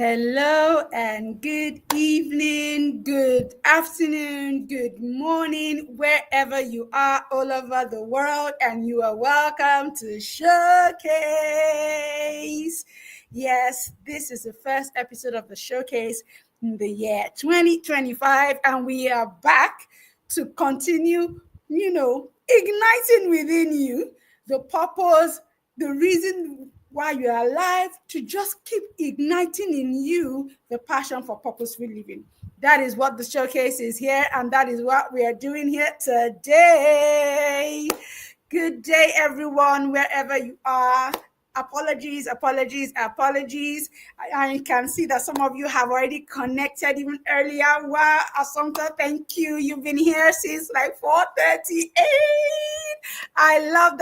Hello and good evening, good afternoon, good morning, wherever you are all over the world, and you are welcome to Showcase. Yes, this is the first episode of the Showcase in the year 2025, and we are back to continue, igniting within you the purpose, the reason why you're alive, to just keep igniting in you the passion for purposeful living. That is what the showcase is here, and that is what we are doing here today. Good day, everyone, wherever you are. Apologies. I can see that some of you have already connected even earlier. Wow, Assumpta, thank you. You've been here since like 4:38. I love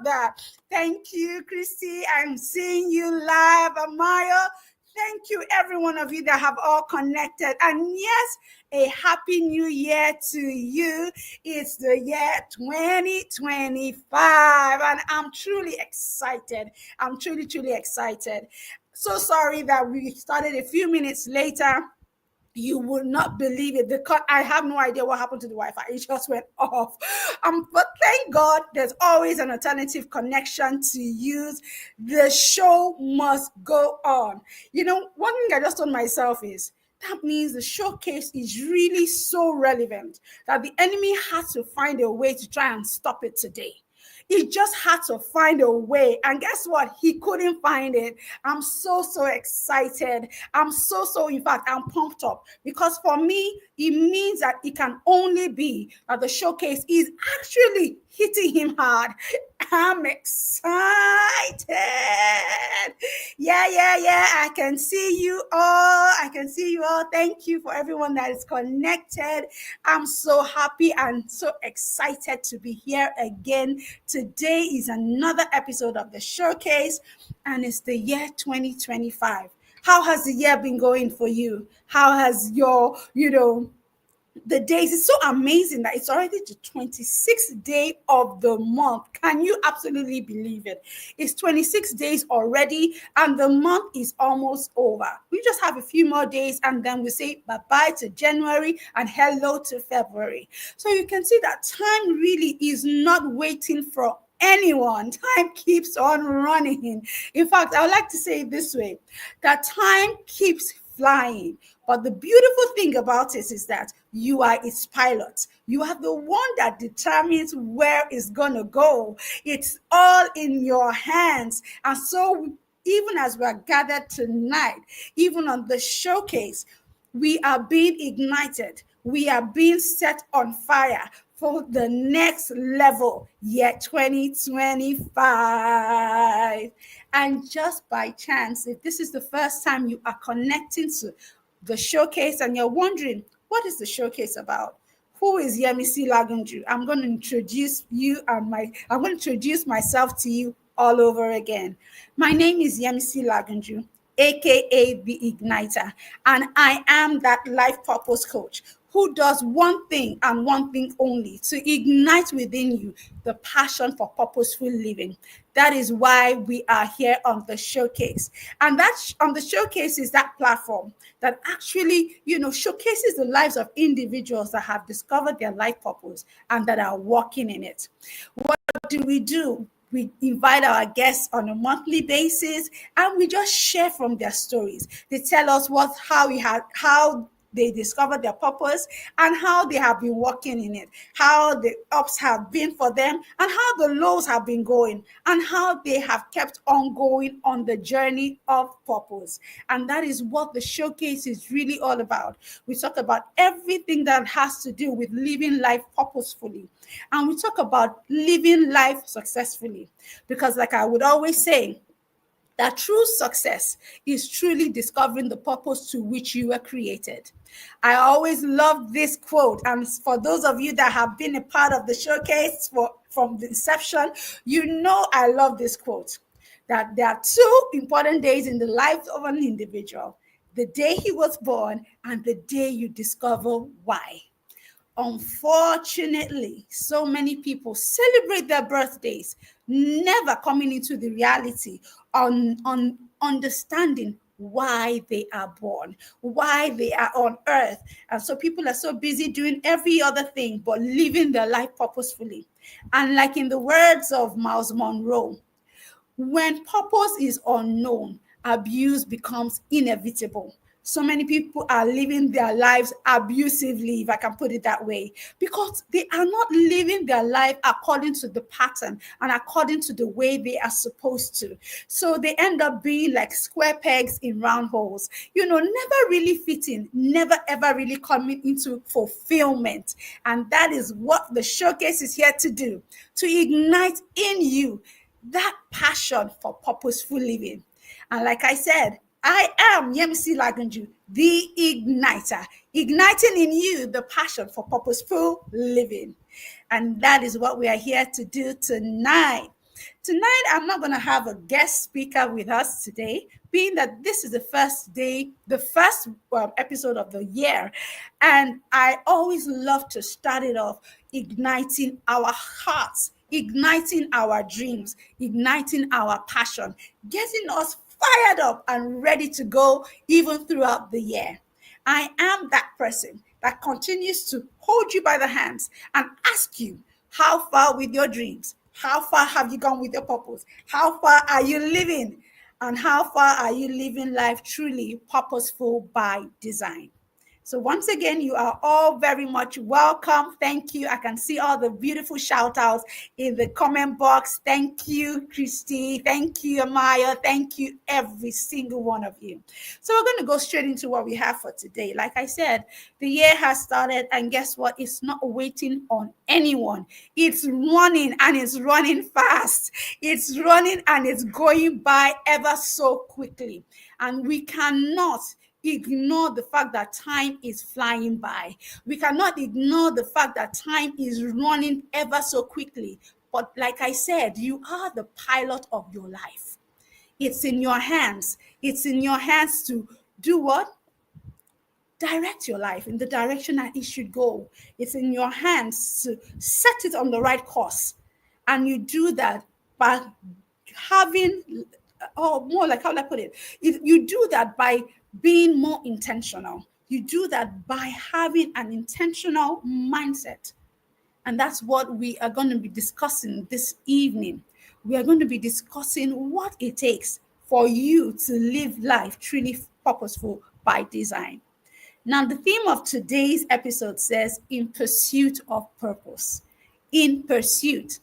that. Thank you, Christy. I'm seeing you live, Amaya. Thank you, every one of you that have all connected. And yes, a happy new year to you. It's the year 2025, and I'm truly excited. I'm truly excited. So sorry that we started a few minutes later. You would not believe it. I have no idea what happened to the Wi-Fi. It just went off. But thank God there's always an alternative connection to use. The show must go on. One thing I just told myself is that means the showcase is really so relevant that the enemy has to find a way to try and stop it today. He just had to find a way. And guess what? He couldn't find it. I'm so excited. In fact, I'm pumped up because for me, it means that it can only be that the showcase is actually hitting him hard. I'm excited. Yeah. I can see you all. Thank you for everyone that is connected. I'm so happy and so excited to be here again. Today is another episode of the showcase, and it's the year 2025. How has the year been going for you? How has your, the days? It's so amazing that it's already the 26th day of the month. Can you absolutely believe it? It's 26 days already, and the month is almost over. We just have a few more days, and then we say bye-bye to January and hello to February. So you can see that time really is not waiting for anyone. Time keeps on running. In fact, I would like to say it this way, that time keeps flying. But the beautiful thing about it is that you are its pilot. You are the one that determines where it's going to go. It's all in your hands. And so even as we are gathered tonight, even on the showcase, we are being ignited. We are being set on fire for the next level, year 2025. And just by chance, if this is the first time you are connecting to the showcase and you're wondering, what is the showcase about? Who is Yemisi Lagunju? I'm going to introduce myself to you all over again. My name is Yemisi Lagunju, aka the Igniter, and I am that life purpose coach who does one thing and one thing only: to ignite within you the passion for purposeful living. That is why we are here on the showcase. And that's on the showcase is that platform that actually, showcases the lives of individuals that have discovered their life purpose and that are working in it. What do? We invite our guests on a monthly basis, and we just share from their stories. They tell us how they discovered their purpose and how they have been working in it, how the ups have been for them and how the lows have been going, and how they have kept on going on the journey of purpose. And that is what the showcase is really all about. We talk about everything that has to do with living life purposefully, and we talk about living life successfully, because like I would always say, that true success is truly discovering the purpose to which you were created. I always love this quote, and for those of you that have been a part of the showcase from the inception, I love this quote, that there are two important days in the life of an individual: the day he was born and the day you discover why. Unfortunately, so many people celebrate their birthdays, never coming into the reality on understanding why they are born, why they are on earth. And so people are so busy doing every other thing but living their life purposefully. And like in the words of Miles Monroe, when purpose is unknown, abuse becomes inevitable. So many people are living their lives abusively, if I can put it that way, because they are not living their life according to the pattern and according to the way they are supposed to. So they end up being like square pegs in round holes, never really fitting, never ever really coming into fulfillment. And that is what the showcase is here to do, to ignite in you that passion for purposeful living. And like I said, I am Yemisi Lagunju, the igniter, igniting in you the passion for purposeful living. And that is what we are here to do tonight. Tonight, I'm not going to have a guest speaker with us today, being that this is the first day, the first episode of the year. And I always love to start it off igniting our hearts, igniting our dreams, igniting our passion, getting us fired up and ready to go even throughout the year. I am that person that continues to hold you by the hands and ask you, how far with your dreams? How far have you gone with your purpose? How far are you living? And how far are you living life truly purposeful by design? So once again, you are all very much welcome. Thank you. I can see all the beautiful shout outs in the comment box. Thank you, Christy. Thank you, Amaya. Thank you, every single one of you. So we're going to go straight into what we have for today. Like I said, the year has started, and guess what? It's not waiting on anyone. It's running, and it's running fast. It's running and it's going by ever so quickly. And we cannot ignore the fact that time is flying by. We cannot ignore the fact that time is running ever so quickly. But like I said, you are the pilot of your life. It's in your hands. It's in your hands to do what? Direct your life in the direction that it should go. It's in your hands to set it on the right course. And you do that by having, or more like, how do I put it? You do that by being more intentional. You do that by having an intentional mindset. And that's what we are going to be discussing this evening. We are going to be discussing what it takes for you to live life truly purposeful by design. Now, the theme of today's episode says, in pursuit of purpose. In pursuit.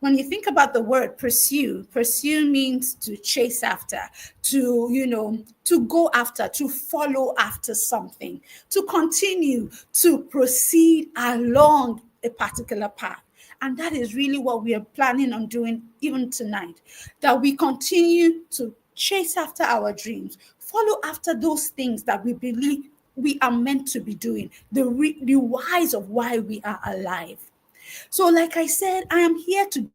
When you think about the word pursue means to chase after, to go after, to follow after something, to continue, to proceed along a particular path. And that is really what we are planning on doing even tonight, that we continue to chase after our dreams, follow after those things that we believe we are meant to be doing, the whys of why we are alive. So, like I said, I am here to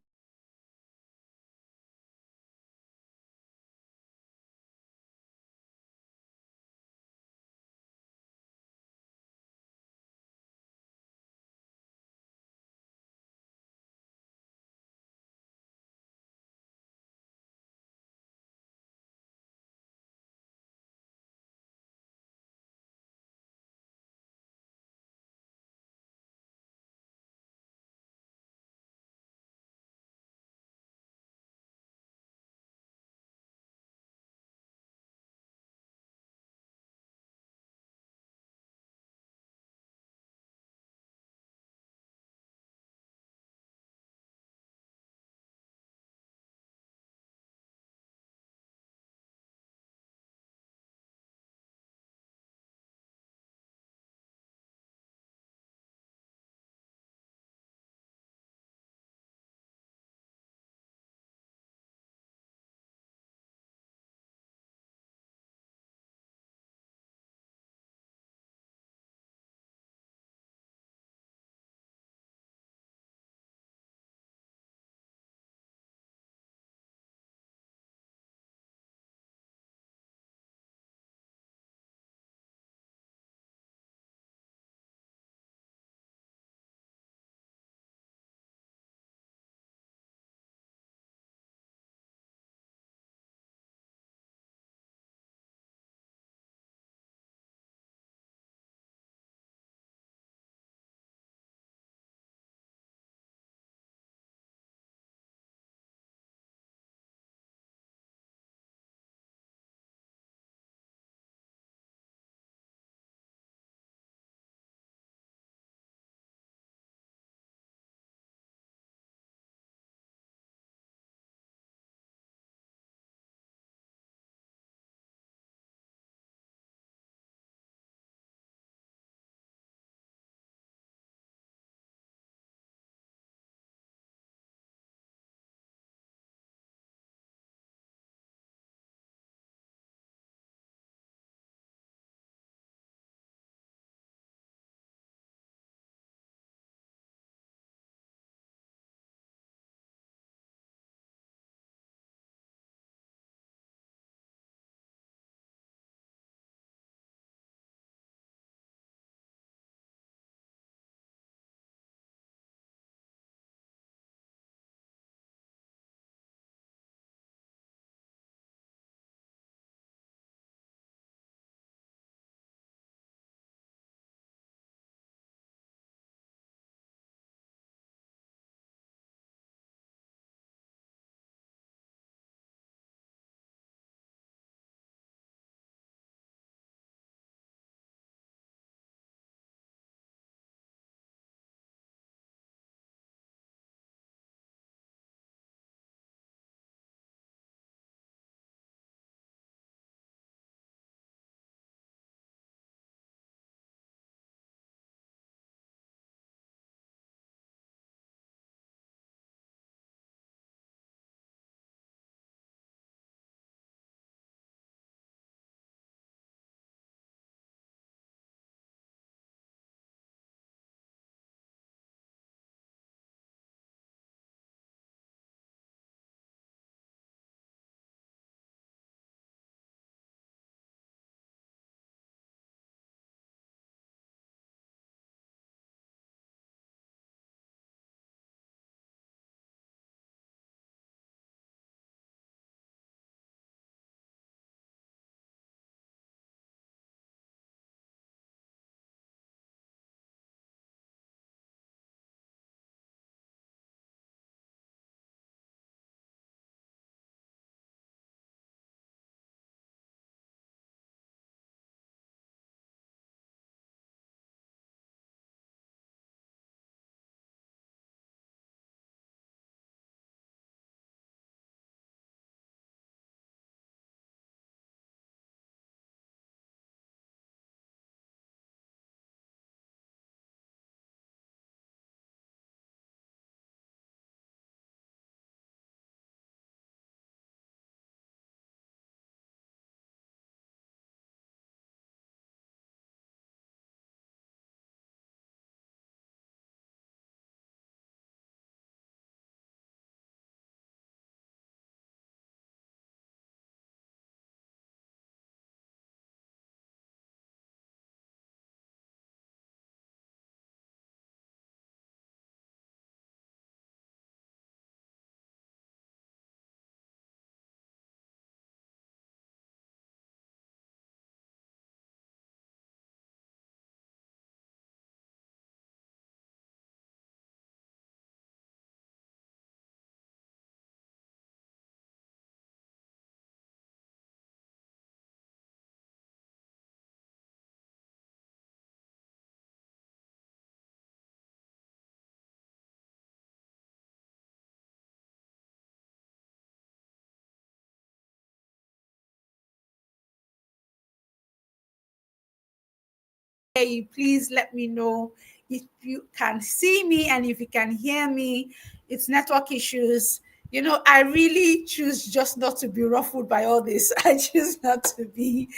you, please let me know if you can see me and if you can hear me. It's network issues. I really choose just not to be ruffled by all this. I choose not to be.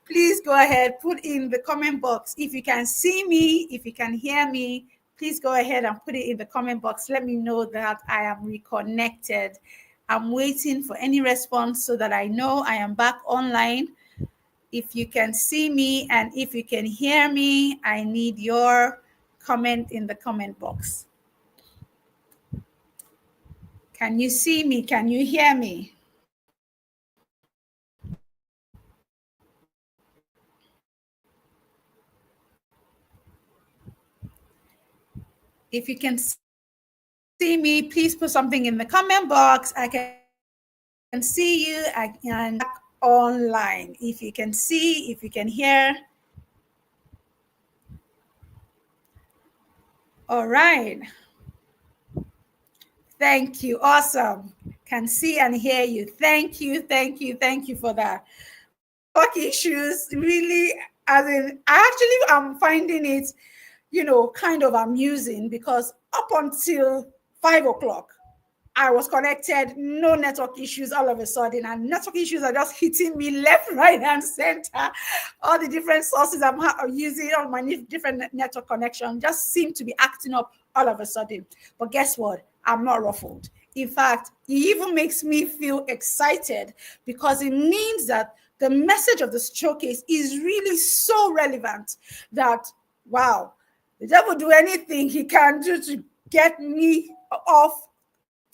Please go ahead, put in the comment box if you can see me, if you can hear me. Please go ahead and put it in the comment box. Let me know that I am reconnected. I'm waiting for any response so that I know I am back online. If you can see me and if you can hear me, I need your comment in the comment box. Can you see me? Can you hear me? If you can see me, please put something in the comment box. I can see you. I can back online. If you can see, if you can hear. All right. Thank you. Awesome. Can see and hear you. Thank you. Thank you. Thank you for that. Work issues really, as in, I actually am finding it, kind of amusing because up until 5 o'clock, I was connected, no network issues all of a sudden, and network issues are just hitting me left, right, and center. All the different sources I'm using, all my different network connection just seem to be acting up all of a sudden. But guess what? I'm not ruffled. In fact, it even makes me feel excited because it means that the message of the showcase is really so relevant that, wow, the devil do anything he can do to get me off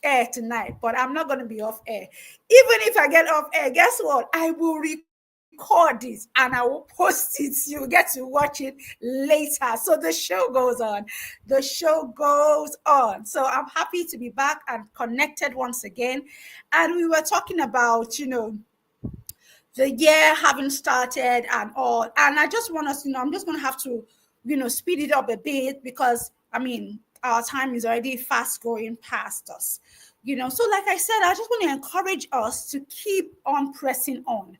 air tonight, but I'm not going to be off air. Even if I get off air, guess what? I will record this and I will post it. You'll get to watch it later. So the show goes on. The show goes on. So I'm happy to be back and connected once again. And we were talking about, the year having started and all. And I just want us, I'm just going to have to, speed it up a bit because, our time is already fast going past us. So like I said, I just want to encourage us to keep on pressing on.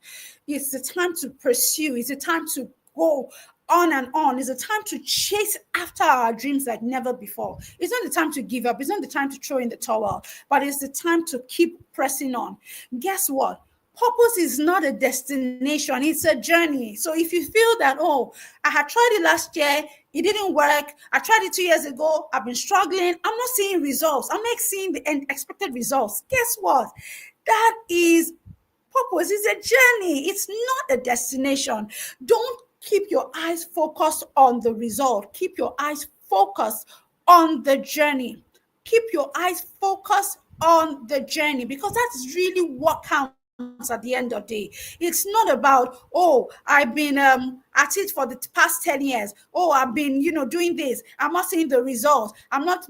It's the time to pursue. It's the time to go on and on. It's a time to chase after our dreams like never before. It's not the time to give up. It's not the time to throw in the towel, but it's the time to keep pressing on. Guess what? Purpose is not a destination, it's a journey. So if you feel that, oh, I had tried it last year, it didn't work, I tried it 2 years ago, I've been struggling, I'm not seeing results, I'm not seeing the expected results. Guess what? That is purpose. It's a journey, it's not a destination. Don't keep your eyes focused on the result, keep your eyes focused on the journey. Keep your eyes focused on the journey because that's really what counts at the end of the day. It's not about, oh, I've been at it for the past 10 years. Oh, I've been, doing this. I'm not seeing the results. I'm not,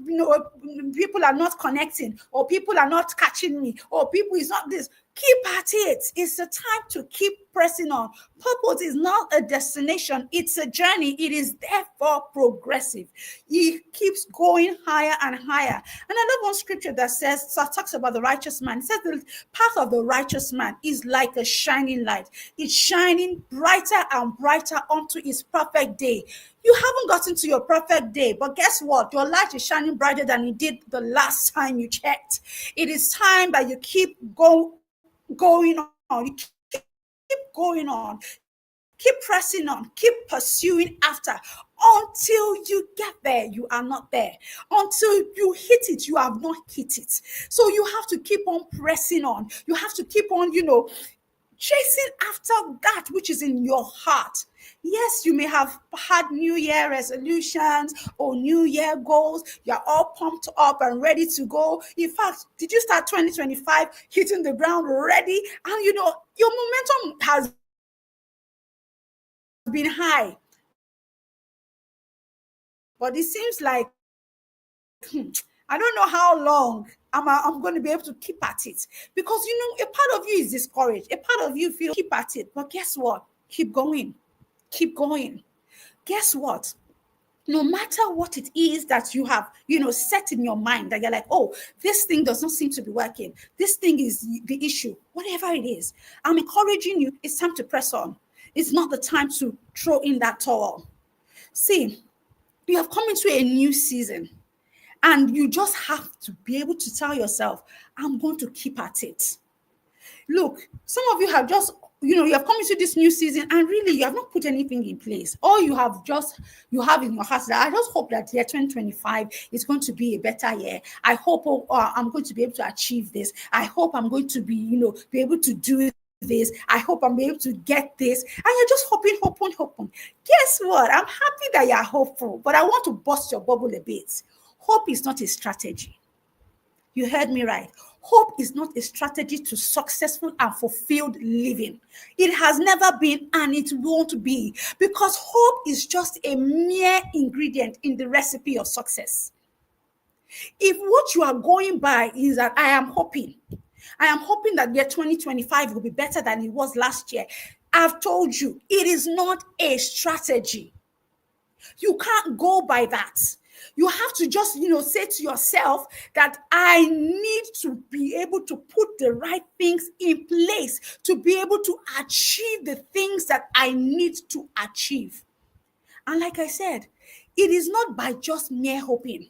people are not connecting, or people are not catching me, or people is not this. Keep at it. It's the time to keep pressing on. Purpose is not a destination, it's a journey. It is therefore progressive. It keeps going higher and higher. And I love one scripture that says, so talks about the righteous man. It says the path of the righteous man is like a shining light. It's shining brighter and brighter unto its perfect day. You haven't gotten to your perfect day, but guess what? Your light is shining brighter than it did the last time you checked. It is time that you keep going on. You keep going on. Keep pressing on. Keep pursuing after until you get there. You are not there. Until you hit it, you have not hit it. So you have to keep on pressing on. You have to keep on, chasing after that which is in your heart. Yes, you may have had New Year resolutions or New Year goals. You're all pumped up and ready to go. In fact, did you start 2025 hitting the ground ready? And your momentum has been high. But it seems like, I don't know how long I'm going to be able to keep at it. Because, a part of you is discouraged. A part of you feels keep at it. But guess what? Keep going. Keep going. Guess what? No matter what it is that you have, set in your mind that you're like, oh, this thing does not seem to be working. This thing is the issue. Whatever it is, I'm encouraging you. It's time to press on. It's not the time to throw in that towel. See, you have come into a new season, and you just have to be able to tell yourself, I'm going to keep at it. Look, some of you have just, you have come into this new season and really you have not put anything in place. All you have in your heart that I just hope that year 2025 is going to be a better year. I hope I'm going to be able to achieve this. I hope I'm going to be, be able to do this. I hope I'm able to get this. And you're just hoping. Guess what? I'm happy that you're hopeful, but I want to bust your bubble a bit. Hope is not a strategy. You heard me right. Hope is not a strategy to successful and fulfilled living. It has never been and it won't be, because hope is just a mere ingredient in the recipe of success. If what you are going by is that I am hoping that year 2025 will be better than it was last year, I've told you, it is not a strategy. You can't go by that. You have to just, say to yourself that I need to be able to put the right things in place to be able to achieve the things that I need to achieve. And like I said, it is not by just mere hoping.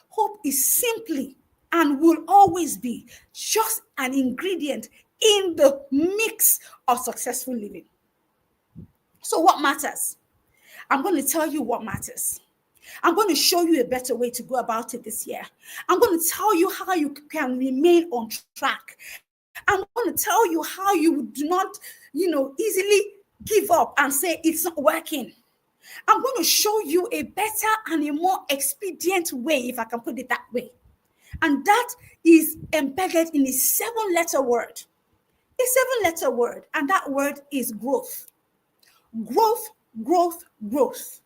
Hope is simply and will always be just an ingredient in the mix of successful living. So, what matters? I'm going to tell you what matters. I'm going to show you a better way to go about it this year. I'm going to tell you how you can remain on track. I'm going to tell you how you do not, easily give up and say it's not working. I'm going to show you a better and a more expedient way, if I can put it that way. And that is embedded in a 7-letter word. A 7-letter word. And that word is growth. Growth, growth, growth.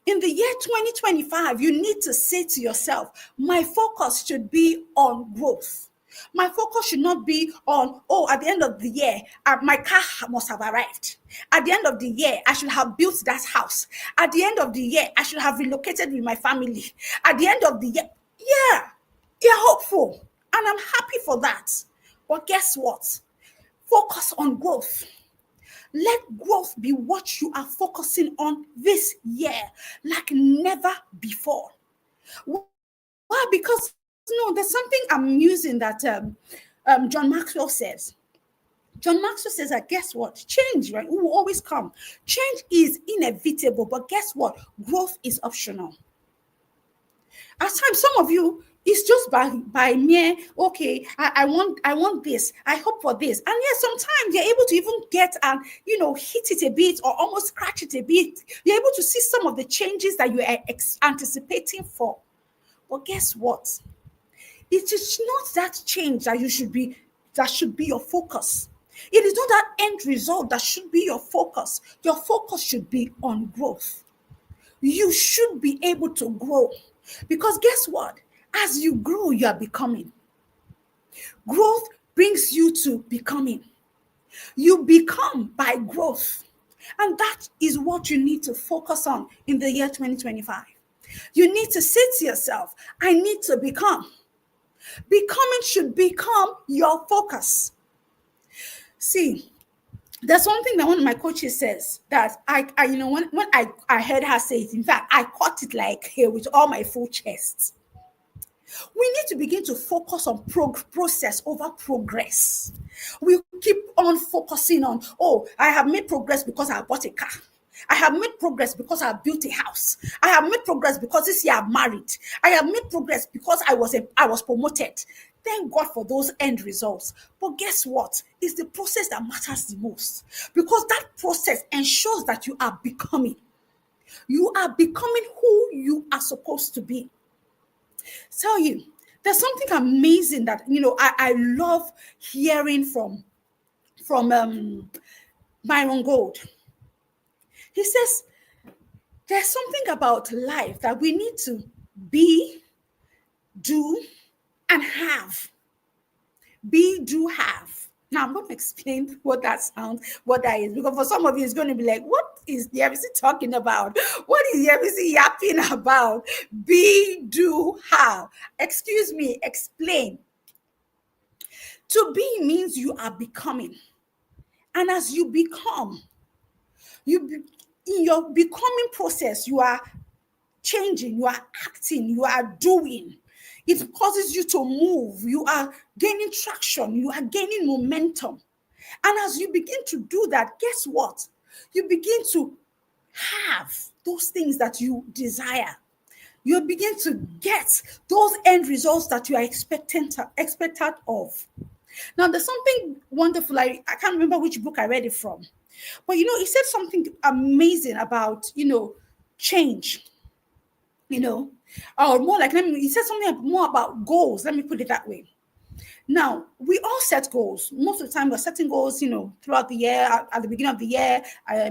In the year 2025, you need to say to yourself, my focus should be on growth. My focus should not be on, at the end of the year, my car must have arrived. At the end of the year, I should have built that house. At the end of the year, I should have relocated with my family. At the end of the year, yeah, you're hopeful. And I'm happy for that. But guess what? Focus on growth. Let growth be what you are focusing on this year like never before. Why? Because there's something amusing that John Maxwell says. John Maxwell says that, guess what? Change, right, will always come. Change is inevitable, but guess what? Growth is optional. At times, some of you, it's just by mere, okay, I want this, I hope for this. And yes, sometimes you're able to even get and hit it a bit or almost scratch it a bit. You're able to see some of the changes that you are anticipating for. But guess what? It is not that change that should be your focus. It is not that end result that should be your focus. Your focus should be on growth. You should be able to grow. Because guess what? As you grow, you are becoming. Growth brings you to becoming. You become by growth. And that is what you need to focus on in the year 2025. You need to say to yourself, I need to become. Becoming should become your focus. See, there's something that one of my coaches says that when I heard her say it, in fact, I caught it like here with all my full chest. We need to begin to focus on process over progress. We keep on focusing on, I have made progress because I bought a car. I have made progress because I built a house. I have made progress because this year I'm married. I have made progress because I was promoted. Thank God for those end results. But guess what? It's the process that matters the most, because that process ensures that you are becoming. You are becoming who you are supposed to be. Tell you, there's something amazing that I love hearing from Myron Gold. He says there's something about life that we need to be, do, and have. Be, do, have. Now I'm going to explain what that is, because for some of you it's going to be like, what is the MC talking about? What is the MC yapping about? Be, do, have. Excuse me, explain. To be means you are becoming. And as you become, in your becoming process, you are changing, you are acting, you are doing. It causes you to move. You are gaining traction, you are gaining momentum. And as you begin to do that, guess what? You begin to have those things that you desire. You begin to get those end results that you are expected of. Now, there's something wonderful. I can't remember which book I read it from, but he said something amazing about change. You know, or more like he said something more about goals. Let me put it that way. Now, we all set goals. Most of the time, we're setting goals, throughout the year. At the beginning of the year,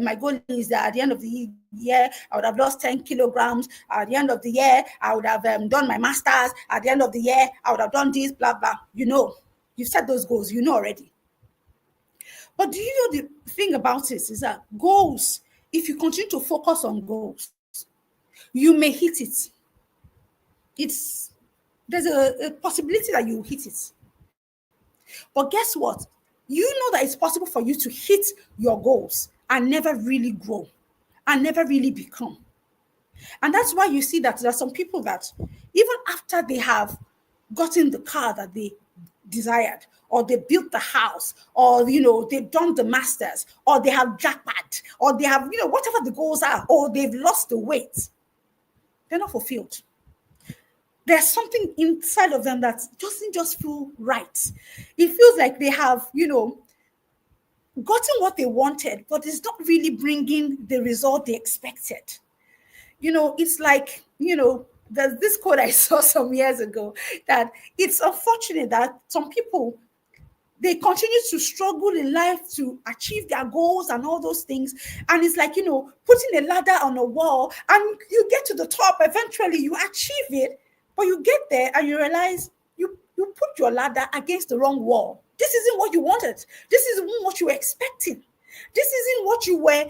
my goal is that at the end of the year, I would have lost 10 kilograms. At the end of the year, I would have done my master's. At the end of the year, I would have done this, blah, blah. You've set those goals, already. But do you know the thing about this is that goals, if you continue to focus on goals, you may hit it. There's a possibility that you hit it. But guess what? You know that it's possible for you to hit your goals and never really grow and never really become. And that's why you see that there are some people that even after they have gotten the car that they desired, or they built the house, or they've done the masters, or they have jackpot, or they have whatever the goals are, or they've lost the weight, they're not fulfilled. There's something inside of them that doesn't just feel right. It feels like they have, gotten what they wanted, but it's not really bringing the result they expected. It's like, there's this quote I saw some years ago that it's unfortunate that some people, they continue to struggle in life to achieve their goals and all those things. And it's like, putting a ladder on a wall, and you get to the top, eventually you achieve it, but you get there and you realize you put your ladder against the wrong wall. This isn't what you wanted. This isn't what you were expecting. This isn't what you were,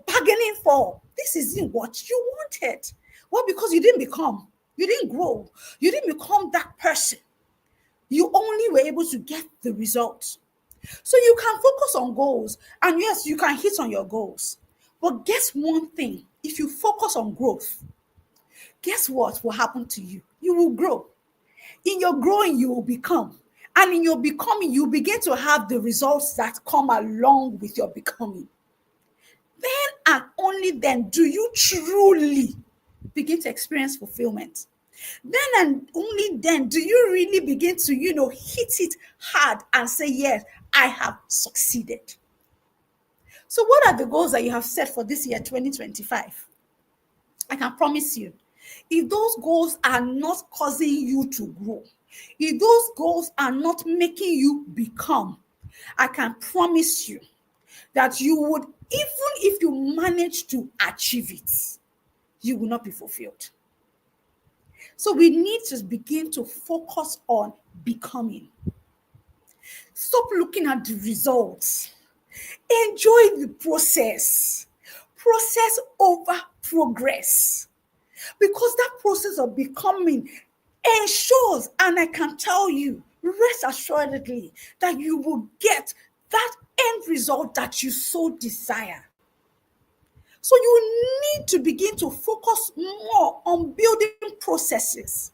bargaining for. This isn't what you wanted. Well, because you didn't you didn't grow, you didn't become that person. You only were able to get the results. So you can focus on goals, and yes, you can hit on your goals. But guess one thing, if you focus on growth, guess what will happen to you? You will grow. In your growing, you will become. And in your becoming, you begin to have the results that come along with your becoming. Then and only then do you truly begin to experience fulfillment. Then and only then do you really begin to, hit it hard and say, yes, I have succeeded. So, what are the goals that you have set for this year, 2025? I can promise you, if those goals are not causing you to grow, if those goals are not making you become, I can promise you that you would, even if you manage to achieve it, you will not be fulfilled. So we need to begin to focus on becoming. Stop looking at the results. Enjoy the process. Process over progress. Because that process of becoming ensures, and I can tell you, rest assuredly, that you will get that end result that you so desire. So you need to begin to focus more on building processes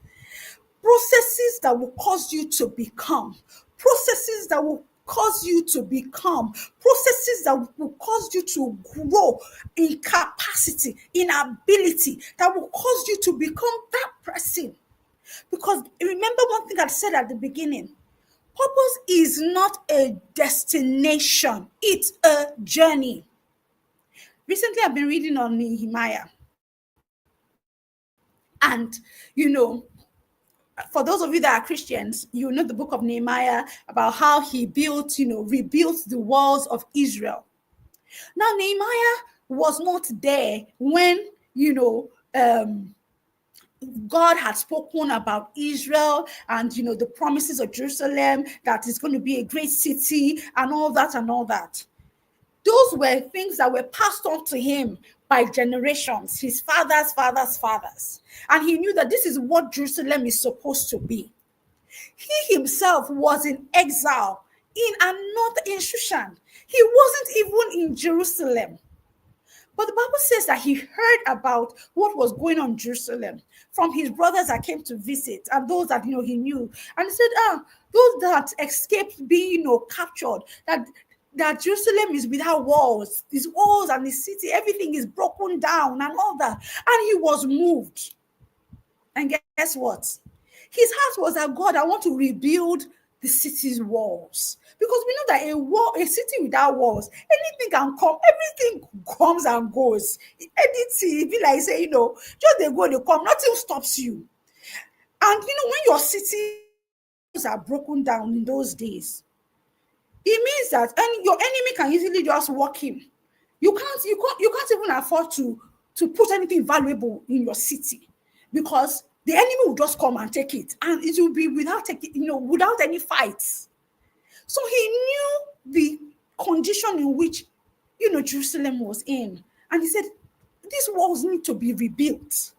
that will cause you to become, processes that will cause you to become, processes that will cause you to grow in capacity, in ability, that will cause you to become that person. Because remember one thing I said at the beginning, purpose is not a destination, it's a journey. Recently, I've been reading on Nehemiah. And, for those of you that are Christians, you know the book of Nehemiah about how he rebuilt the walls of Israel. Now, Nehemiah was not there when, God had spoken about Israel and, the promises of Jerusalem, that is going to be a great city and all that and all that. Those were things that were passed on to him by generations, his fathers. And he knew that this is what Jerusalem is supposed to be. He himself was in exile in Shushan. He wasn't even in Jerusalem. But the Bible says that he heard about what was going on in Jerusalem from his brothers that came to visit and those that he knew. And he said, those that escaped being captured, that Jerusalem is without walls, these walls and the city, everything is broken down and all that. And he was moved. And guess what? His heart was that God, I want to rebuild the city's walls. Because we know that a city without walls, anything can come, everything comes and goes. Anything, be like say, just they go, they come, nothing stops you. And when your city are broken down in those days, it means that your enemy can easily just walk in. You can't even afford to put anything valuable in your city, because the enemy will just come and take it, and it will be without any fights. So he knew the condition in which Jerusalem was in, and he said these walls need to be rebuilt.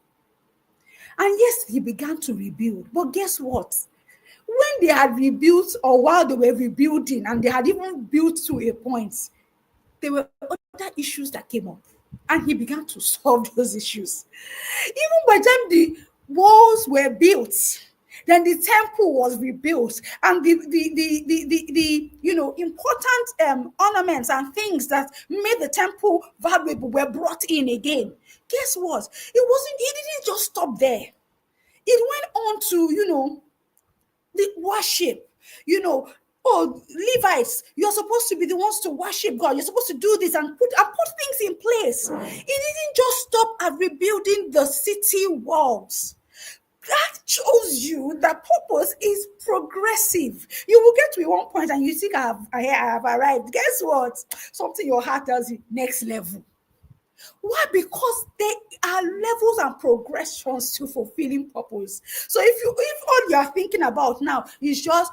And yes, he began to rebuild, but guess what? When they had rebuilt, or while they were rebuilding, and they had even built to a point, there were other issues that came up, and he began to solve those issues. Even by the time the walls were built, then the temple was rebuilt, and the important ornaments and things that made the temple valuable were brought in again. Guess what? It didn't just stop there. It went on to the worship. Oh, Levites, you're supposed to be the ones to worship God. You're supposed to do this and put things in place. It didn't just stop at rebuilding the city walls. That shows you that purpose is progressive. You will get to one point and you think I have arrived. Guess what? Something your heart tells you, next level. Why? Because there are levels and progressions to fulfilling purpose. So if all you are thinking about now is just,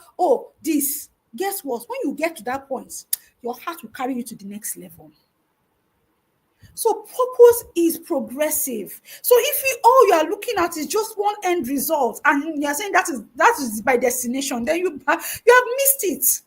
this, guess what? When you get to that point, your heart will carry you to the next level. So purpose is progressive. So if all you are looking at is just one end result, and you are saying that is my destination, then you have missed it.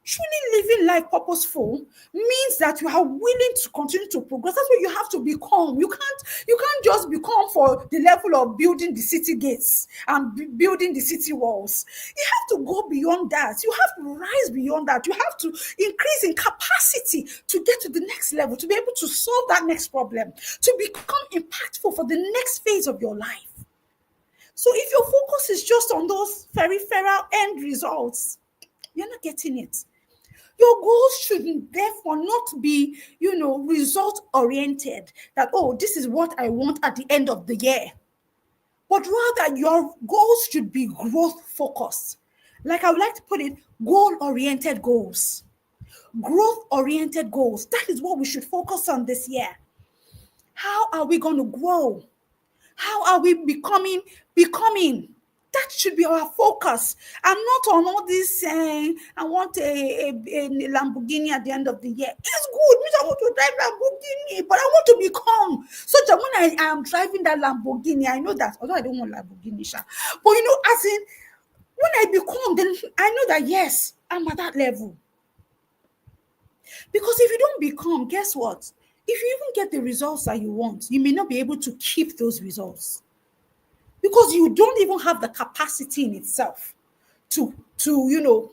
Truly living life purposeful means that you are willing to continue to progress. That's what you have to become. You can't just become for the level of building the city gates and building the city walls. You have to go beyond that. You have to rise beyond that. You have to increase in capacity to get to the next level, to be able to solve that next problem, to become impactful for the next phase of your life. So if your focus is just on those peripheral end results, you're not getting it. Your goals should therefore not be, result oriented, that, this is what I want at the end of the year. But rather, your goals should be growth focused. Like I would like to put it, goal oriented goals. Growth oriented goals. That is what we should focus on this year. How are we going to grow? How are we becoming? That should be our focus, and not on all this saying, I want a Lamborghini at the end of the year. It's good, I want to drive Lamborghini, but I want to become, so that when I am driving that Lamborghini, I know that, although I don't want Lamborghini, but as in, when I become, then I know that, yes, I'm at that level. Because if you don't become, guess what? If you even get the results that you want, you may not be able to keep those results, because you don't even have the capacity in itself to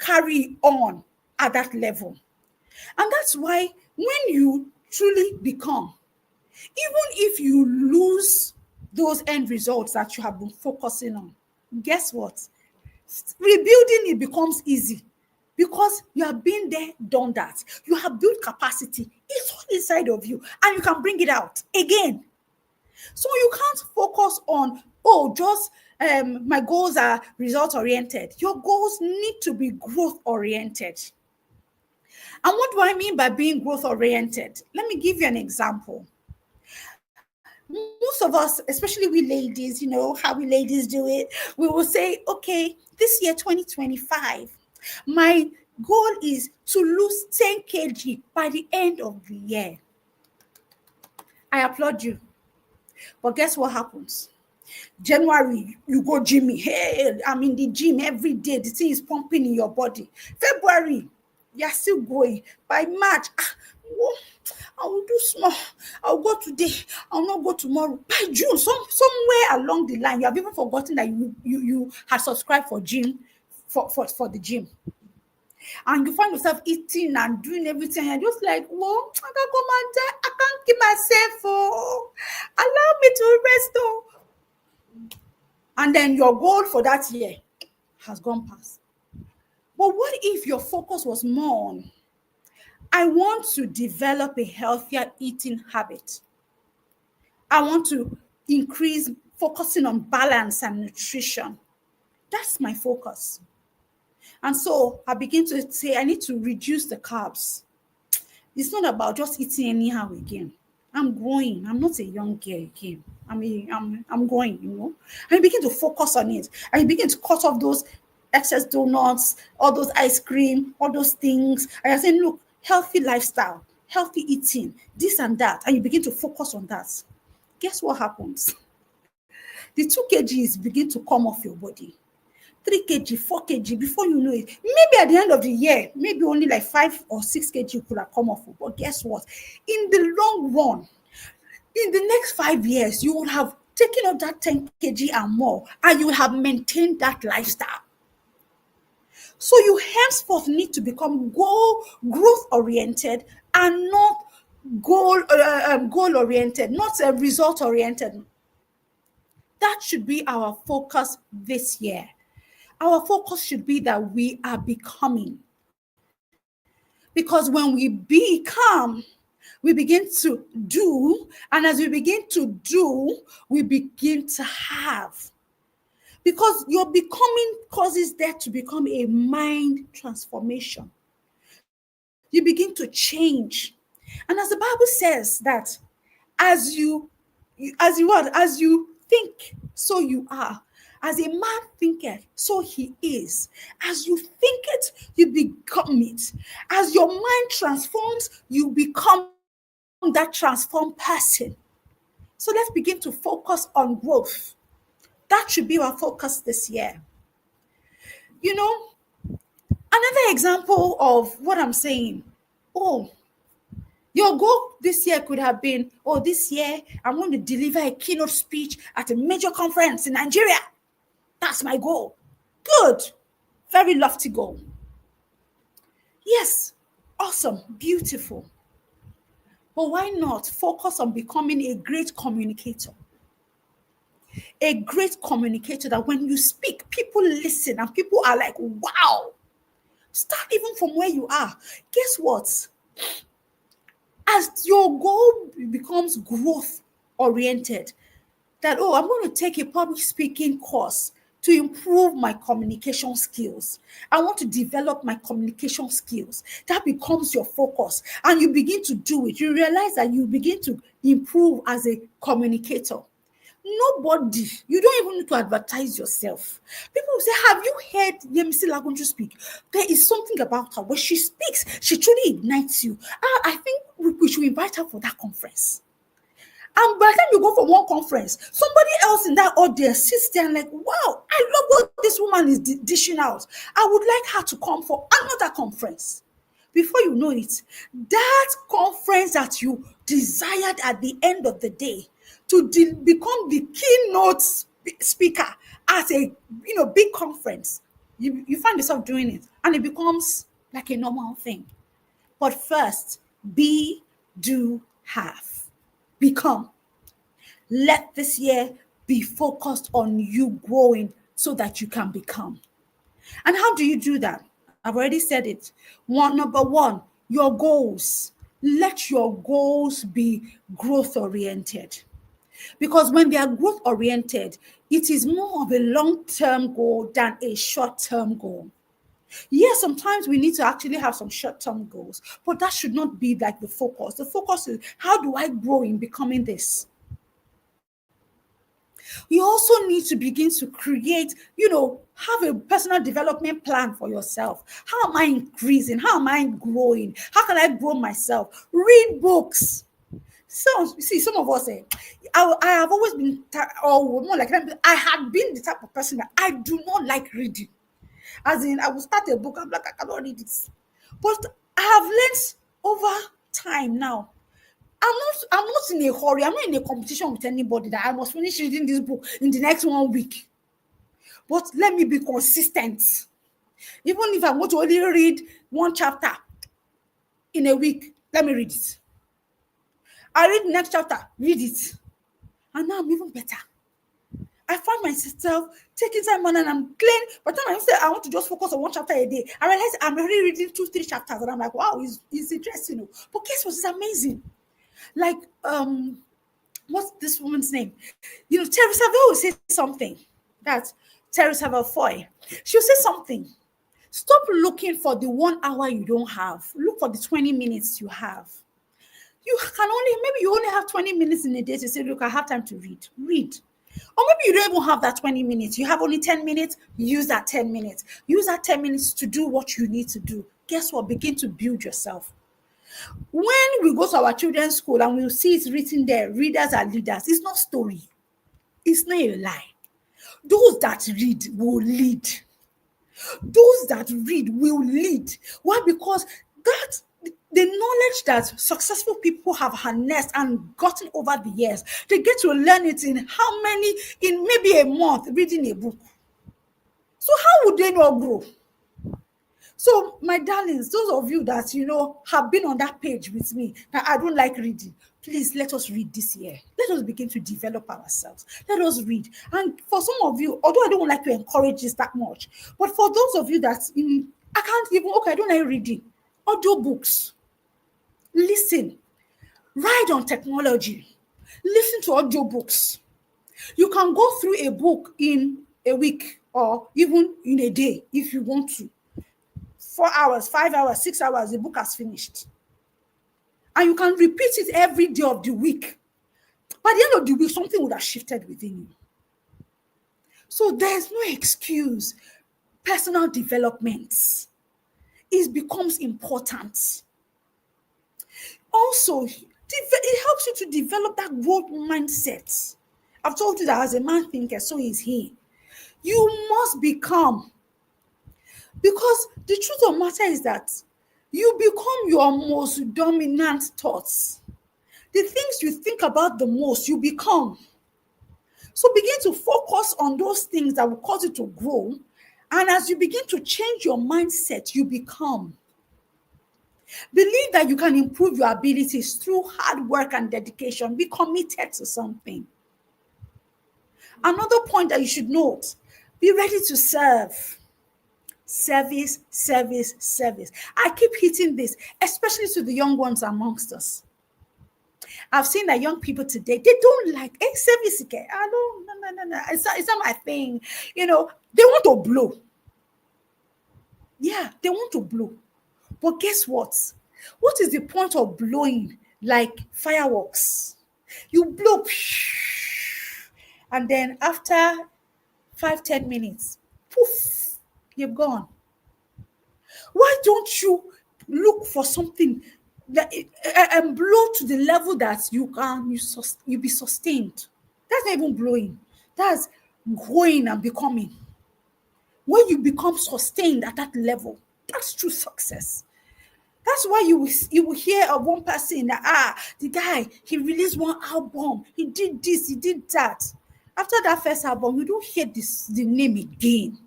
carry on at that level. And that's why when you truly become, even if you lose those end results that you have been focusing on, guess what? Rebuilding it becomes easy, because you have been there, done that. You have built capacity. It's all inside of you, and you can bring it out again. So you can't focus on, just my goals are result oriented. Your goals need to be growth oriented. And what do I mean by being growth oriented? Let me give you an example. Most of us, especially we ladies, how we ladies do it, we will say, okay, this year 2025, my goal is to lose 10 kg by the end of the year. I applaud you. But guess what happens? January, you go gymming. Hey, I'm in the gym every day. The thing is pumping in your body. February, you're still going. By March, Oh, I will do small. I'll go today. I'll not go tomorrow. By June, somewhere along the line, you have even forgotten that you had subscribed for gym, for the gym, and you find yourself eating and doing everything. And you're just like, well, I can't come and die. I can't keep myself. Oh, allow me to rest. Oh, and then your goal for that year has gone past. But what if your focus was more on, I want to develop a healthier eating habit. I want to increase focusing on balance and nutrition. That's my focus. And so I begin to say, I need to reduce the carbs. It's not about just eating anyhow again. I'm growing. I'm not a young girl again. I'm growing, you know. And you begin to focus on it. And you begin to cut off those excess donuts, all those ice cream, all those things. And you're saying, look, healthy lifestyle, healthy eating, this and that. And you begin to focus on that. Guess what happens? The 2 kgs begin to come off your body. 3 kg, 4 kg, before you know it. Maybe at the end of the year, maybe only like 5 or 6 kg could have come off. But guess what? In the long run, in the next 5 years, you will have taken up that 10 kg and more, and you will have maintained that lifestyle. So you henceforth need to become growth oriented and not goal oriented, not result oriented. That should be our focus this year. Our focus should be that we are becoming. Because when we become, we begin to do. And as we begin to do, we begin to have. Because your becoming causes there to become a mind transformation. You begin to change. And as the Bible says that as you think, so you are. As a man thinketh, so he is. As you think it, you become it. As your mind transforms, you become that transformed person. So let's begin to focus on growth. That should be our focus this year. You know, another example of what I'm saying. Oh, your goal this year could have been, oh, this year I'm going to deliver a keynote speech at a major conference in Nigeria. That's my goal. Good. Very lofty goal. Yes. Awesome. Beautiful. But why not focus on becoming a great communicator? A great communicator that when you speak, people listen and people are like, wow. Start even from where you are. Guess what? As your goal becomes growth oriented, that, oh, I'm going to take a public speaking course to improve my communication skills. I want to develop my communication skills. That becomes your focus. And you begin to do it. You realize that you begin to improve as a communicator. Nobody, you don't even need to advertise yourself. People will say, have you heard Yemisi Lagunju speak? There is something about her. When she speaks, she truly ignites you. I think we should invite her for that conference. And by the time you go for one conference, somebody else in that audience sits there and like, wow, I love what this woman is dishing out. I would like her to come for another conference. Before you know it, that conference that you desired at the end of the day to become the keynote speaker at a big conference, you find yourself doing it, and it becomes like a normal thing. But first, be, do, have. Become. Let this year be focused on you growing so that you can become. And how do you do that? I've already said it. Number one, your goals. Let your goals be growth oriented. Because when they are growth oriented, it is more of a long-term goal than a short-term goal. Yes, sometimes we need to actually have some short-term goals, but that should not be like the focus. The focus is, how do I grow in becoming this? You also need to begin to create, have a personal development plan for yourself. How am I increasing? How am I growing? How can I grow myself? Read books. So, see, some of us say, I have always been, or more like, I have been the type of person that I do not like reading. As in, I will start a book, I'm like, I cannot read it. But I have learned over time now. I'm not in a hurry. I'm not in a competition with anybody that I must finish reading this book in the next 1 week. But let me be consistent. Even if I'm going to only read one chapter in a week, let me read it. I read the next chapter, read it. And now I'm even better. I find myself taking time on and I'm clean. But then I say I want to just focus on one chapter a day. I realize I'm already reading 2, 3 chapters. And I'm like, wow, it's interesting. But guess what? It's amazing. Like, what's this woman's name? Teresa will say something. That's Teresa Foy. She'll say something. Stop looking for the 1 hour you don't have. Look for the 20 minutes you have. Maybe you only have 20 minutes in a day to say, look, I have time to read. Read. Or maybe you don't even have that 20 minutes. You have only 10 minutes. Use that 10 minutes. Use that 10 minutes to do what you need to do. Guess what? Begin to build yourself. When we go to our children's school and we'll see it written there, readers are leaders. It's not story. It's not a lie. Those that read will lead. Those that read will lead. Why? Because that the knowledge that successful people have harnessed and gotten over the years, they get to learn it in maybe a month reading a book. So how would they not grow? So, my darlings, those of you that, have been on that page with me, that I don't like reading, please let us read this year. Let us begin to develop ourselves. Let us read. And for some of you, although I don't like to encourage this that much, but for those of you that, I can't even, okay, I don't like reading. Audio books. Listen. Ride on technology. Listen to audio books. You can go through a book in a week or even in a day if you want to. 4 hours, 5 hours, 6 hours, the book has finished. And you can repeat it every day of the week. By the end of the week, something would have shifted within you. So there's no excuse. Personal development, it becomes important. Also, it helps you to develop that growth mindset. I've told you that as a man thinker, so is he. You must become. Because the truth of the matter is that you become your most dominant thoughts. The things you think about the most, you become. So begin to focus on those things that will cause you to grow. And as you begin to change your mindset, you become. Believe that you can improve your abilities through hard work and dedication. Be committed to something. Another point that you should note, be ready to serve. Service, service, service. I keep hitting this, especially to the young ones amongst us. I've seen that young people today, they don't like service. I don't, no. It's not my thing. They want to blow. Yeah, they want to blow. But guess what? What is the point of blowing like fireworks? You blow, and then after 5-10 minutes, poof, you're gone. Why don't you look for something that and blow to the level that you be sustained? That's not even blowing. That's growing and becoming. When you become sustained at that level, that's true success. That's why you will hear of one person that the guy, he released one album, he did this, he did that. After that first album, you don't hear the name again.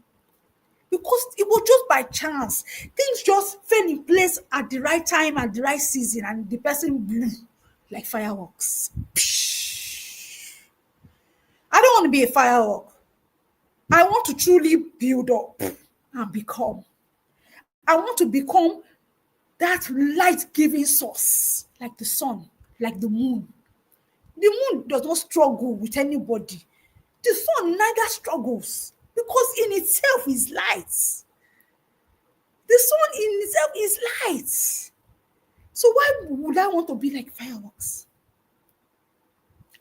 Because it was just by chance. Things just fell in place at the right time, at the right season, and the person blew like fireworks. I don't want to be a firework. I want to truly build up and become. I want to become that light-giving source, like the sun, like the moon. The moon does not struggle with anybody. The sun neither struggles because in itself is light. The sun in itself is light. So why would I want to be like fireworks?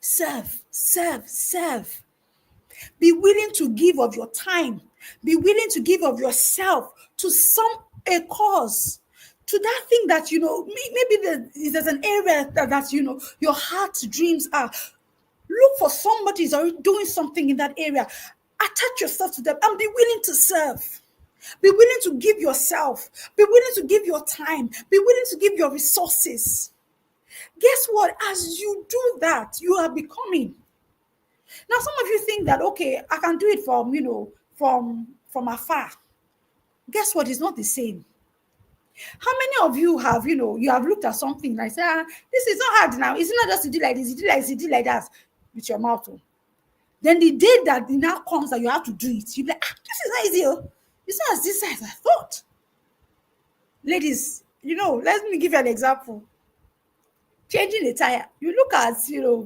Serve, serve, serve. Be willing to give of your time. Be willing to give of yourself to a cause. To that thing that, maybe there's an area that your heart's dreams are. Look for somebody who's already doing something in that area. Attach yourself to them and be willing to serve. Be willing to give yourself. Be willing to give your time. Be willing to give your resources. Guess what? As you do that, you are becoming. Now, some of you think that, okay, I can do it from, from afar. Guess what? It's not the same. How many of you have, you have looked at something like, say, this is not hard now. It's not just to do like this, you do like this, you do like that with your mouth. Oh. Then the day that it now comes that you have to do it, you'll be like, this is not easy. Oh. It's not as easy as I thought. Ladies, let me give you an example. Changing a tire. You look at,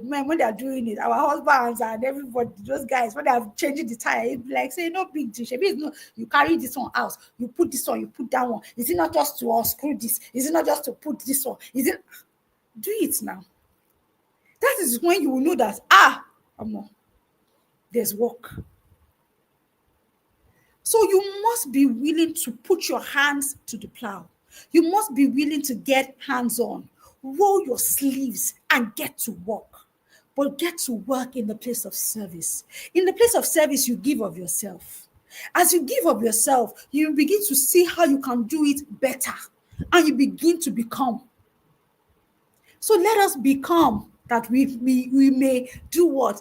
men when they are doing it, our husbands and everybody, those guys, when they are changing the tire, it's like, say, no big deal. Maybe it's no, you carry this one out, you put this one, you put that one. Is it not just to unscrew this? Is it not just to put this one? Is it? Do it now. That is when you will know that, there's work. So you must be willing to put your hands to the plow. You must be willing to get hands on, roll your sleeves and get to work. But get to work in the place of service. In the place of service, you give of yourself. As you give of yourself, you begin to see how you can do it better and you begin to become. So let us become that we may do what?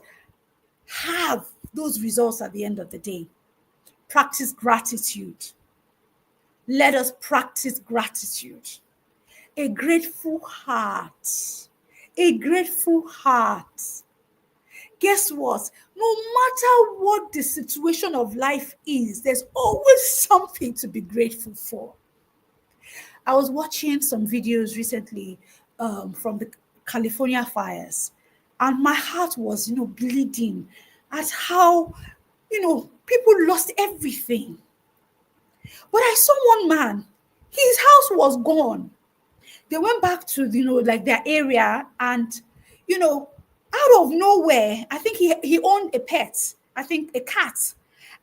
Have those results at the end of the day. Practice gratitude. Let us practice gratitude. A grateful heart. A grateful heart. Guess what? No matter what the situation of life is, there's always something to be grateful for. I was watching some videos recently from the California fires, and my heart was, bleeding at how, people lost everything. But I saw one man, his house was gone. They went back to, like their area, and, out of nowhere, I think he owned a pet, I think a cat.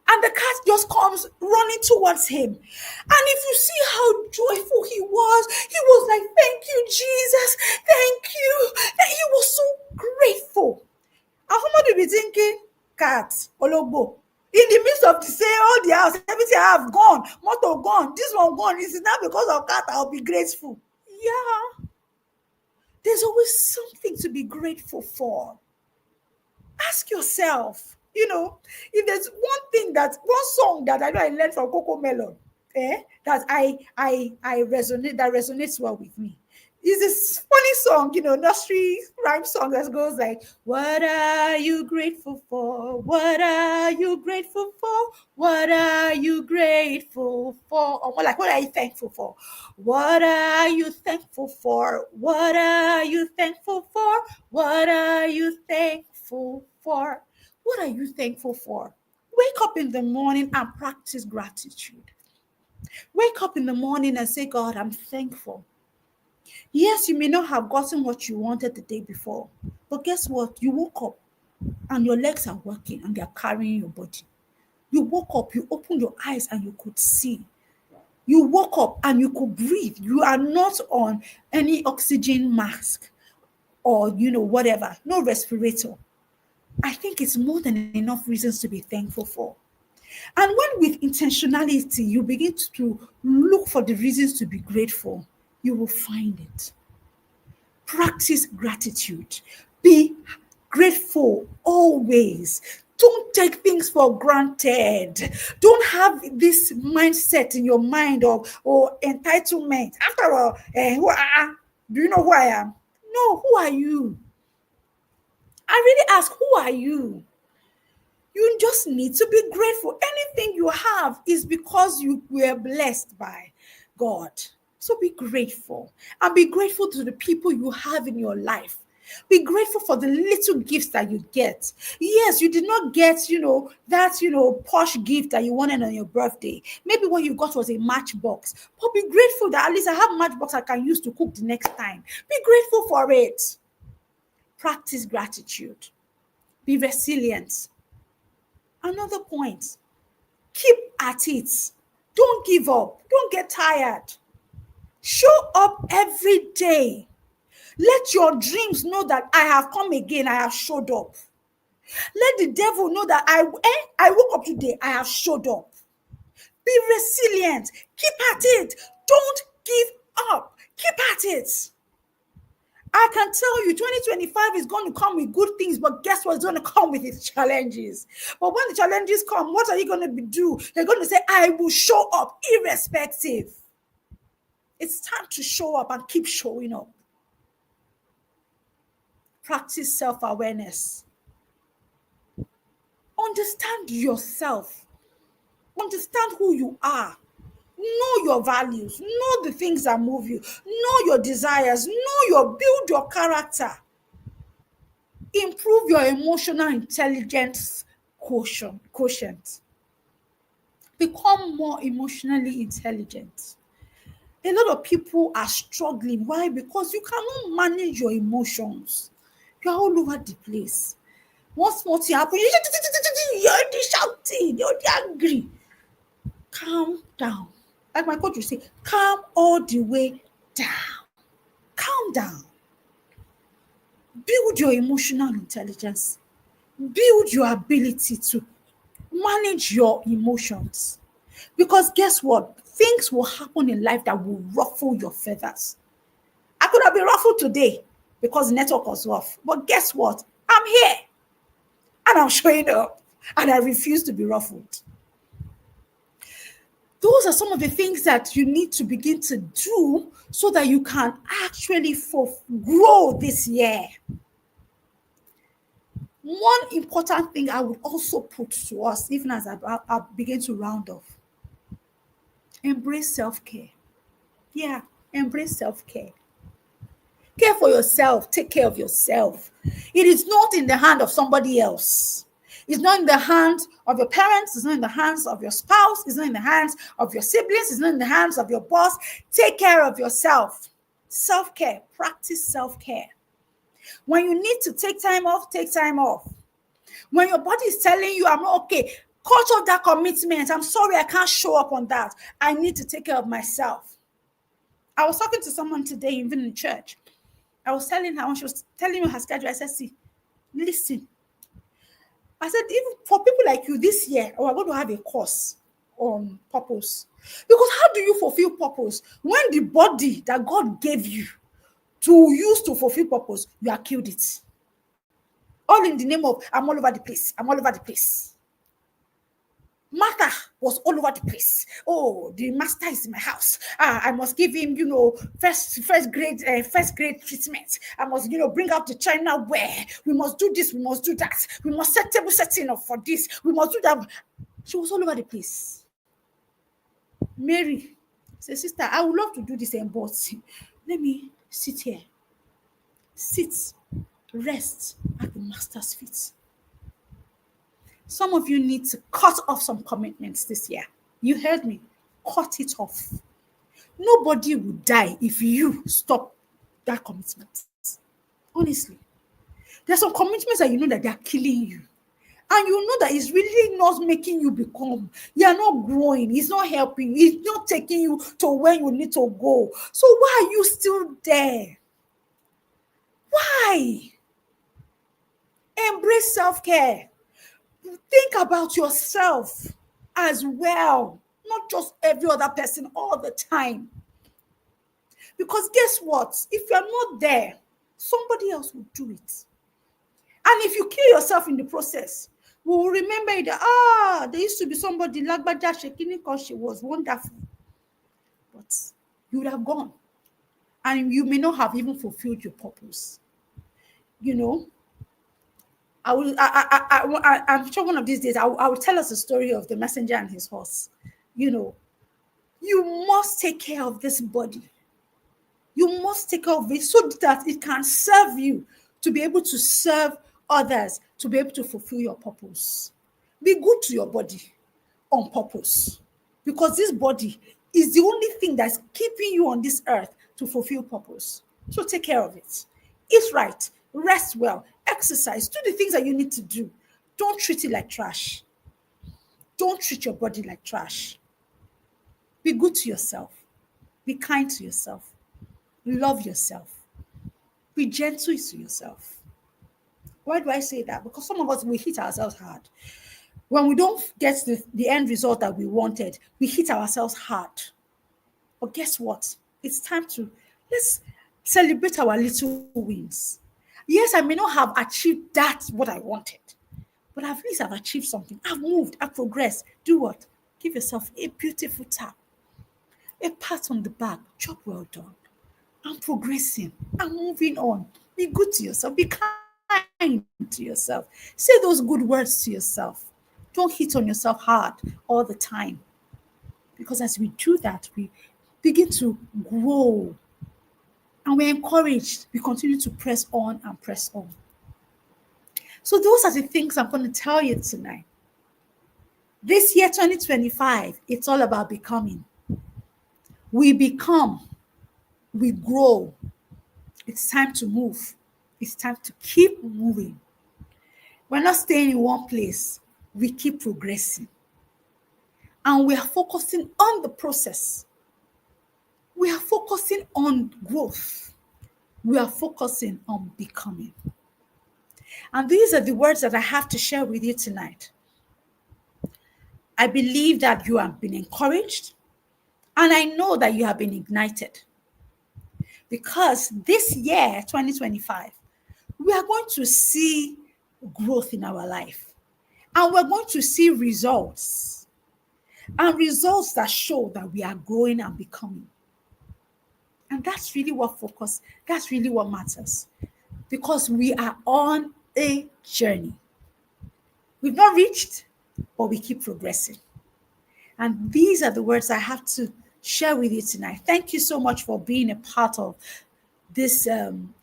And the cat just comes running towards him. And if you see how joyful he was like, thank you, Jesus. Thank you. And he was so grateful. And somebody will be thinking, cat, ologbo. In the midst of the say, all the house, everything I have gone, motor gone, this one gone. Is it not because of cat I'll be grateful? Yeah. There's always something to be grateful for. Ask yourself, if there's one song that I know I learned from Coco Melon, that I resonates well with me. Is this funny song, nursery rhyme song that goes like, what are you grateful for? What are you grateful for? What are you grateful for? Or more like, what are you thankful for? What are you thankful for? What are you thankful for? What are you thankful for? What are you thankful for? Wake up in the morning and practice gratitude. Wake up in the morning and say, God, I'm thankful. Yes, you may not have gotten what you wanted the day before, but guess what? You woke up and your legs are working and they are carrying your body. You woke up, you opened your eyes and you could see. You woke up and you could breathe. You are not on any oxygen mask or, whatever, no respirator. I think it's more than enough reasons to be thankful for. And when with intentionality, you begin to look for the reasons to be grateful, you will find it. Practice gratitude. Be grateful always. Don't take things for granted. Don't have this mindset in your mind of entitlement. After all, do you know who I am? No, who are you? I really ask, who are you? You just need to be grateful. Anything you have is because you were blessed by God. So be grateful and be grateful to the people you have in your life. Be grateful for the little gifts that you get. Yes, you did not get, that, posh gift that you wanted on your birthday. Maybe what you got was a matchbox. But be grateful that at least I have matchbox I can use to cook the next time. Be grateful for it. Practice gratitude. Be resilient. Another point, keep at it. Don't give up. Don't get tired. Show up every day. Let your dreams know that I have come again. I have showed up. Let the devil know that I woke up today. I have showed up. Be resilient. Keep at it. Don't give up. Keep at it. I can tell you 2025 is going to come with good things, but guess what's going to come with its challenges? But when the challenges come, what are you going to do? You're going to say, I will show up irrespective. It's time to show up and keep showing up. Practice self-awareness. Understand yourself. Understand who you are. Know your values. Know the things that move you. Know your desires. Build your character. Improve your emotional intelligence quotient. Become more emotionally intelligent. A lot of people are struggling. Why? Because you cannot manage your emotions. You are all over the place. Once small thing happen, you're already shouting, you're already angry. Calm down. Like my coach would say, calm all the way down. Calm down. Build your emotional intelligence. Build your ability to manage your emotions. Because guess what? Things will happen in life that will ruffle your feathers. I could have been ruffled today because the network was off. But guess what? I'm here and I'm showing up and I refuse to be ruffled. Those are some of the things that you need to begin to do so that you can actually grow this year. One important thing I would also put to us, even as I begin to round off, embrace self-care. Yeah, embrace self-care. Care for yourself. Take care of yourself. It is not in the hand of somebody else. It's not in the hands of your parents. It's not in the hands of your spouse. It's not in the hands of your siblings. It's not in the hands of your boss. Take care of yourself. Self-care. Practice self-care. When you need to take time off, take time off. When your body is telling you, I'm not okay, cut off that commitment. I'm sorry, I can't show up on that. I need to take care of myself. I was talking to someone today, even in church. I was telling her, when she was telling me her schedule, I said, see, listen. I said, even for people like you this year, we're going to have a course on purpose. Because how do you fulfill purpose when the body that God gave you to use to fulfill purpose, you have killed it? All in the name of, I'm all over the place. I'm all over the place. Martha was all over the place. Oh, the master is in my house. I must give him, first grade treatment. I must, bring out the china ware. We must do this. We must do that. We must set table setting up for this. We must do that. She was all over the place. Mary said, sister, I would love to do this, but let me sit here. Sit, rest at the master's feet. Some of you need to cut off some commitments this year. You heard me. Cut it off. Nobody will die if you stop that commitment. Honestly. There's some commitments that you know that they are killing you. And you know that it's really not making you become. You are not growing. It's not helping. It's not taking you to where you need to go. So why are you still there? Why? Embrace self-care. Think about yourself as well, not just every other person all the time. Because guess what? If you're not there, somebody else will do it. And if you kill yourself in the process, we will remember that, there used to be somebody, Lagbaja Shekini, because she was wonderful. But you would have gone. And you may not have even fulfilled your purpose. I'm sure one of these days I will tell us the story of the messenger and his horse. You must take care of this body. You must take care of it so that it can serve you to be able to serve others, to be able to fulfill your purpose. Be good to your body on purpose, because this body is the only thing that's keeping you on this earth to fulfill purpose. So take care of it. Eat right, rest well, exercise, do the things that you need to do. Don't treat it like trash. Don't treat your body like trash. Be good to yourself. Be kind to yourself. Love yourself. Be gentle to yourself. Why do I say that? Because some of us, we hit ourselves hard. When we don't get the end result that we wanted, we hit ourselves hard. But guess what? It's time to, Celebrate our little wins. Yes, I may not have achieved that what I wanted, but at least I've achieved something. I've moved, I've progressed. Do what? Give yourself a beautiful tap, a pat on the back. Job well done. I'm progressing. I'm moving on. Be good to yourself. Be kind to yourself. Say those good words to yourself. Don't hit on yourself hard all the time. Because as we do that, we begin to grow and we're encouraged. We continue to press on and press on. So, those are the things I'm going to tell you tonight. This year, 2025, it's all about becoming. We become, we grow. It's time to move. It's time to keep moving. We're not staying in one place, we keep progressing. And we are focusing on the process. We are focusing on growth. We are focusing on becoming. And these are the words that I have to share with you tonight. I believe that you have been encouraged, and I know that you have been ignited. Because this year, 2025, we are going to see growth in our life. And we're going to see results. And results that show that we are growing and becoming. And that's really what focus, that's really what matters. Because we are on a journey. We've not reached, but we keep progressing. And these are the words I have to share with you tonight. Thank you so much for being a part of this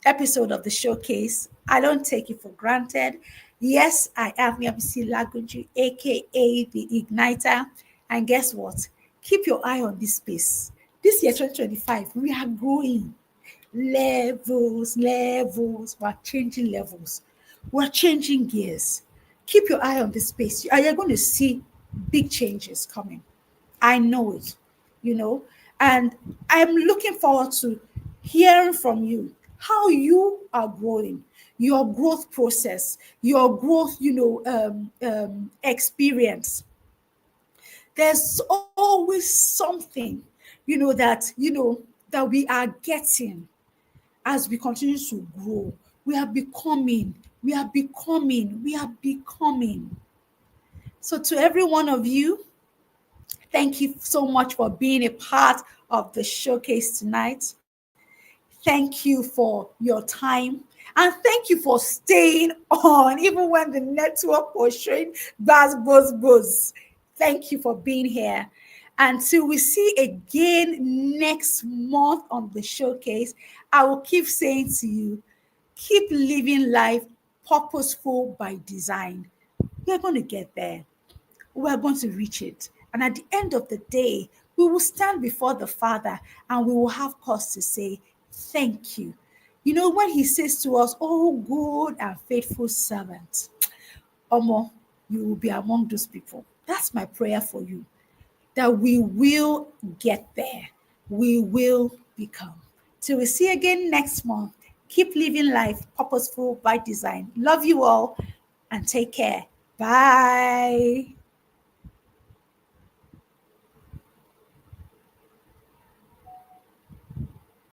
episode of the showcase. I don't take it for granted. Yes, I am Yamisi Lagunju, aka the Igniter. And guess what? Keep your eye on this space. This year, 2025, we are growing. Levels. We're changing levels. We're changing gears. Keep your eye on this space. You're going to see big changes coming. I know it, and I'm looking forward to hearing from you how you are growing, your growth process, your growth, experience. There's always something, that we are getting as we continue to grow. We are becoming. So to every one of you, thank you so much for being a part of the showcase tonight. Thank you for your time. And thank you for staying on, even when the network was showing buzz. Thank you for being here. Until we see again next month on the showcase, I will keep saying to you, keep living life purposeful by design. We're going to get there. We're going to reach it. And at the end of the day, we will stand before the Father and we will have cause to say, thank you. When he says to us, oh, good and faithful servant, Omo, you will be among those people. That's my prayer for you, that we will get there. We will become. Till we see again next month, keep living life purposeful by design. Love you all and take care. Bye.